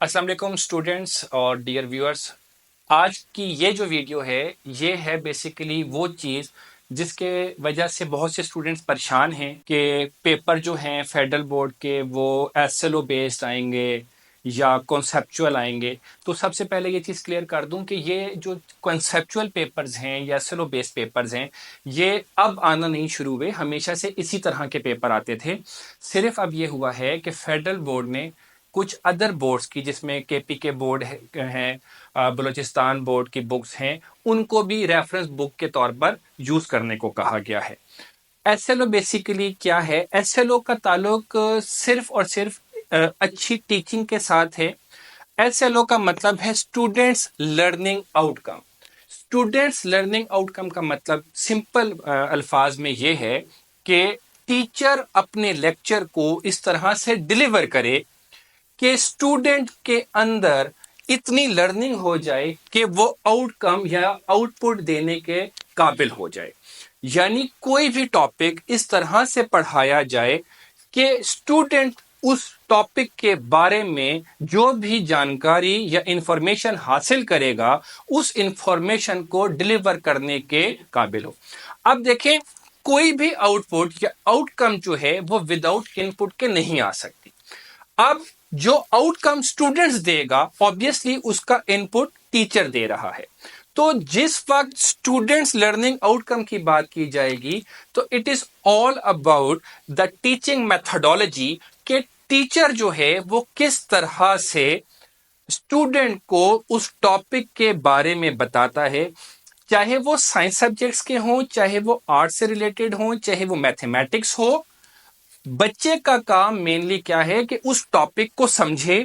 السلام علیکم اسٹوڈینٹس اور ڈیئر ویورس. آج کی یہ جو ویڈیو ہے یہ ہے بیسیکلی وہ چیز جس کے وجہ سے بہت سے اسٹوڈینٹس پریشان ہیں کہ پیپر جو ہیں فیڈرل بورڈ کے وہ ایس ایل او بیسڈ آئیں گے یا کنسیپچول آئیں گے. تو سب سے پہلے یہ چیز کلیئر کر دوں کہ یہ جو کنسیپچول پیپرز ہیں یا S L O based papers ہیں یہ اب آنا نہیں شروع ہوئے، ہمیشہ سے اسی طرح کے پیپر آتے تھے. صرف اب یہ ہوا ہے کہ فیڈرل بورڈ نے کچھ ادر بورڈز کی، جس میں کے پی کے بورڈ ہیں، بلوچستان بورڈ کی بکس ہیں، ان کو بھی ریفرنس بک کے طور پر یوز کرنے کو کہا گیا ہے. ایس ایل او بیسیکلی کیا ہے؟ ایس ایل او کا تعلق صرف اور صرف اچھی ٹیچنگ کے ساتھ ہے. ایس ایل او کا مطلب ہے اسٹوڈینٹس لرننگ آؤٹ کم. اسٹوڈینٹس لرننگ آؤٹ کم کا مطلب سمپل الفاظ میں یہ ہے کہ ٹیچر اپنے لیکچر کو اس طرح سے ڈلیور کرے کہ اسٹوڈنٹ کے اندر اتنی لرننگ ہو جائے کہ وہ آؤٹ کم یا آؤٹ پٹ دینے کے قابل ہو جائے. یعنی کوئی بھی ٹاپک اس طرح سے پڑھایا جائے کہ اسٹوڈنٹ اس ٹاپک کے بارے میں جو بھی جانکاری یا انفارمیشن حاصل کرے گا اس انفارمیشن کو ڈلیور کرنے کے قابل ہو. اب دیکھیں، کوئی بھی آؤٹ پٹ یا آؤٹ کم جو ہے وہ وداؤٹ ان پٹ کے نہیں آ سکتی. اب جو آؤٹ کم اسٹوڈنٹس دے گا آبویسلی اس کا ان پٹ ٹیچر دے رہا ہے. تو جس وقت اسٹوڈنٹس لرننگ آؤٹ کم کی بات کی جائے گی تو it is all about the teaching methodology کہ ٹیچر جو ہے وہ کس طرح سے اسٹوڈنٹ کو اس ٹاپک کے بارے میں بتاتا ہے، چاہے وہ سائنس سبجیکٹس کے ہوں، چاہے وہ آرٹ سے ریلیٹڈ ہوں، چاہے وہ میتھمیٹکس ہو. بچے کا کام مینلی کیا ہے کہ اس ٹاپک کو سمجھے،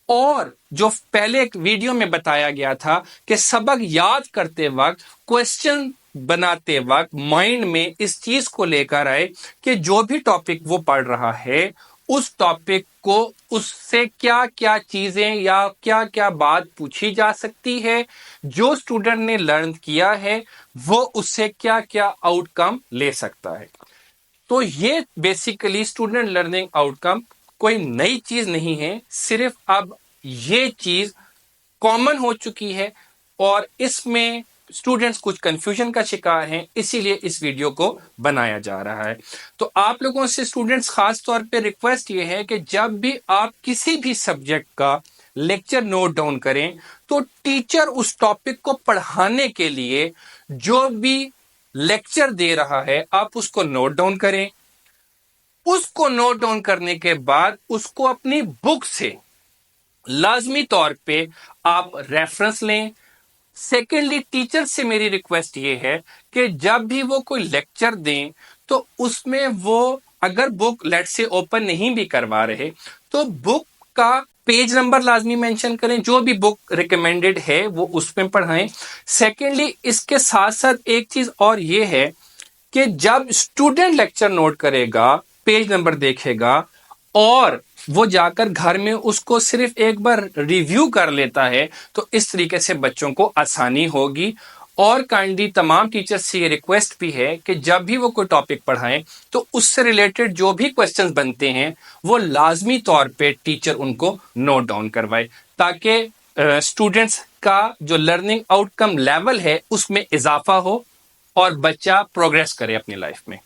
اور جو پہلے ایک ویڈیو میں بتایا گیا تھا کہ سبق یاد کرتے وقت، کوسچن بناتے وقت مائنڈ میں اس چیز کو لے کر آئے کہ جو بھی ٹاپک وہ پڑھ رہا ہے اس ٹاپک کو اس سے کیا کیا چیزیں یا کیا کیا بات پوچھی جا سکتی ہے، جو اسٹوڈنٹ نے لرن کیا ہے وہ اس سے کیا کیا آؤٹ کم لے سکتا ہے. تو یہ بیسیکلی اسٹوڈنٹ لرننگ آؤٹ کم کوئی نئی چیز نہیں ہے، صرف اب یہ چیز کامن ہو چکی ہے اور اس میں اسٹوڈنٹس کچھ کنفیوژن کا شکار ہیں، اسی لیے اس ویڈیو کو بنایا جا رہا ہے. تو آپ لوگوں سے اسٹوڈنٹس خاص طور پہ ریکویسٹ یہ ہے کہ جب بھی آپ کسی بھی سبجیکٹ کا لیکچر نوٹ ڈاؤن کریں تو ٹیچر اس ٹاپک کو پڑھانے کے لیے جو بھی لیکچر دے رہا ہے آپ اس کو نوٹ ڈاؤن کریں. اس کو نوٹ ڈاؤن کرنے کے بعد اس کو اپنی بک سے لازمی طور پہ آپ ریفرنس لیں. سیکنڈلی، ٹیچر سے میری ریکویسٹ یہ ہے کہ جب بھی وہ کوئی لیکچر دیں تو اس میں وہ اگر بک لیٹ سے اوپن نہیں بھی کروا رہے تو بک کا پیج نمبر لازمی مینشن کریں، جو بھی بک ریکمینڈڈ ہے وہ اس میں پڑھائیں. سیکنڈلی، اس کے ساتھ ساتھ ایک چیز اور یہ ہے کہ جب اسٹوڈنٹ لیکچر نوٹ کرے گا، پیج نمبر دیکھے گا اور وہ جا کر گھر میں اس کو صرف ایک بار ریویو کر لیتا ہے تو اس طریقے سے بچوں کو آسانی ہوگی. اور کائنڈلی تمام ٹیچرز سے یہ ریکویسٹ بھی ہے کہ جب بھی وہ کوئی ٹاپک پڑھائیں تو اس سے ریلیٹڈ جو بھی کوسچنز بنتے ہیں وہ لازمی طور پہ ٹیچر ان کو نوٹ ڈاؤن کروائے، تاکہ اسٹوڈنٹس کا جو لرننگ آؤٹ کم لیول ہے اس میں اضافہ ہو اور بچہ پروگریس کرے اپنی لائف میں.